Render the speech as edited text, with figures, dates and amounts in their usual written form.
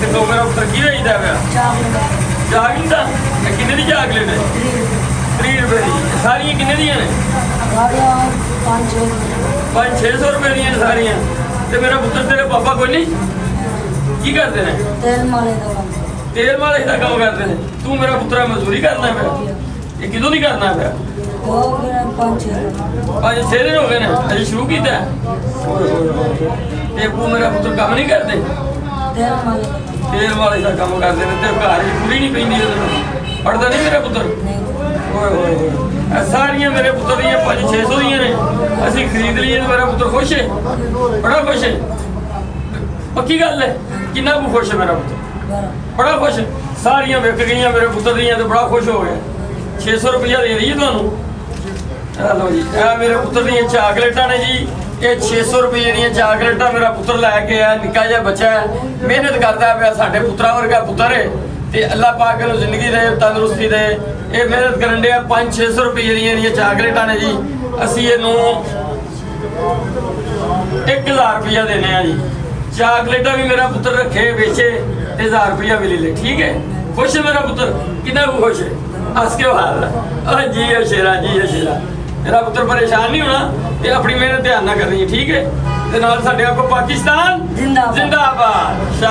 ਤੇ ਦੋ ਮੇਰਾ ਪੁੱਤਰ ਕੀ ਵੇਚਦਾ ਪਿਆ? ਚਾਕਲੇਟ ਦਾ? ਇਹ ਕਿੰਨੇ ਦੀ ਚਾਕਲੇਟ ਹੈ? 30 ਰੁਪਏ ਦੀ। ਸਾਰੀਆਂ ਕਿੰਨੇ ਦੀਆਂ ਨੇ? 500-600 ਰੁਪਏ ਦੀਆਂ ਸਾਰੀਆਂ। ਤੇ ਮੇਰਾ ਪੁੱਤਰ ਤੇਰੇ ਪਾਪਾ ਕੋਈ ਨਹੀਂ ਕੀ ਕਰਦੇ ਨੇ? ਤੇਲ ਮਾਲਿਸ਼ ਦਾ ਕੰਮ ਕਰਦੇ ਨੇ। ਤੂੰ ਮੇਰਾ ਪੁੱਤਰ ਮਜ਼ਦੂਰੀ ਕਰਨਾ ਪਿਆ? ਇਹ ਕਿਦੋਂ ਨਹੀਂ ਕਰਨਾ ਪਿਆ? 5-6 ਦਿਨ ਹੋ ਗਏ ਨੇ ਅਜੇ ਸ਼ੁਰੂ ਕੀਤਾ। ਤੇ ਤੂੰ ਮੇਰਾ ਪੁੱਤਰ ਕੰਮ ਨਹੀਂ ਕਰਦੇ? ਤੇਲ ਮਾਲਿਸ਼ ਦਾ ਕੰਮ ਕਰਦੇ ਨੇ। ਤੇ ਘਰ ਹੀ ਪੂਰੀ ਨਹੀਂ ਪੈਂਦੀ ਉਹਦੇ ਪੜਦਾ ਨਹੀਂ ਮੇਰਾ ਪੁੱਤਰ? ਓਏ ਹੋਏ ਹੋਏ, ਇਹ ਸਾਰੀਆਂ ਮੇਰੇ ਪੁੱਤਰ ਦੀਆਂ 500-600 ਦੀਆਂ ਨੇ। ਅਸੀਂ ਖਰੀਦ ਲਈਏ ਤੇ ਮੇਰਾ ਪੁੱਤਰ ਖੁਸ਼ ਹੈ, ਬੜਾ ਖੁਸ਼ ਹੈ। ਪੱਕੀ ਗੱਲ ਹੈ? ਕਿੰਨਾ ਕੁ ਖੁਸ਼ ਹੈ ਮੇਰਾ ਪੁੱਤਰ? ਬੜਾ ਖੁਸ਼। ਸਾਰੀਆਂ ਵਿਕ ਗਈਆਂ ਮੇਰੇ ਪੁੱਤਰ ਦੀਆਂ ਤੇ ਬੜਾ ਖੁਸ਼ ਹੋ ਗਿਆ। 600 ਰੁਪਇਆ ਦੇ ਦਈਏ ਤੁਹਾਨੂੰ। ਲਓ ਜੀ, ਇਹ ਮੇਰੇ ਪੁੱਤਰ ਦੀਆਂ ਚਾਕਲੇਟਾਂ ਨੇ ਜੀ। ਇਹ 600 ਰੁਪਏ ਦੀਆਂ ਚਾਕਲੇਟਾਂ ਮੇਰਾ ਪੁੱਤਰ ਲੈ ਕੇ ਆਇਆ। ਨਿੱਕਾ ਜਿਹਾ ਬੱਚਾ ਹੈ, ਮਿਹਨਤ ਕਰਦਾ ਪਿਆ, ਸਾਡੇ ਪੁੱਤਰਾਂ ਵਰਗਾ ਪੁੱਤਰ ਹੈ। ਤੇ ਅੱਲਾਹ ਪਾਕ ਨੂੰ ਜ਼ਿੰਦਗੀ ਦੇ, ਤੰਦਰੁਸਤੀ ਦੇ। ਇਹ ਮਿਹਨਤ ਕਰਨ ਡਿਆ। 500-600 ਰੁਪਏ ਦੀਆਂ ਚਾਕਲੇਟਾਂ ਨੇ ਜੀ। ਅਸੀਂ ਇਹਨੂੰ 1000 ਰੁਪਇਆ ਦੇਣੇ ਆ ਜੀ। ਚਾਕਲੇਟਾਂ ਵੀ ਮੇਰਾ ਪੁੱਤਰ ਰੱਖੇ, ਵੇਚੇ ਤੇ 1000 ਰੁਪਇਆ ਵੀ ਲੈ ਲੈ। ਠੀਕ ਹੈ? ਖੁਸ਼ ਹੈ ਮੇਰਾ ਪੁੱਤਰ? ਕਿੰਨਾ ਕੁ ਖੁਸ਼ ਹੈ? ਹੱਸ ਕੇ ਹਾਲ ਜੀ ਸ਼ੇਰਾ, ਜੀ ਸ਼ੇਰਾ। ਮੇਰਾ ਪੁੱਤਰ ਪਰੇਸ਼ਾਨ ਨਹੀਂ ਹੋਣਾ ਤੇ ਆਪਣੀ ਮਿਹਨਤ ਧਿਆਨ ਨਾਲ ਕਰਨੀ ਹੈ। ਠੀਕ ਹੈ? ਤੇ ਨਾਲ ਸਾਡੇ ਆਪਕੋ ਪਾਕਿਸਤਾਨ ਜ਼ਿੰਦਾਬਾਦ।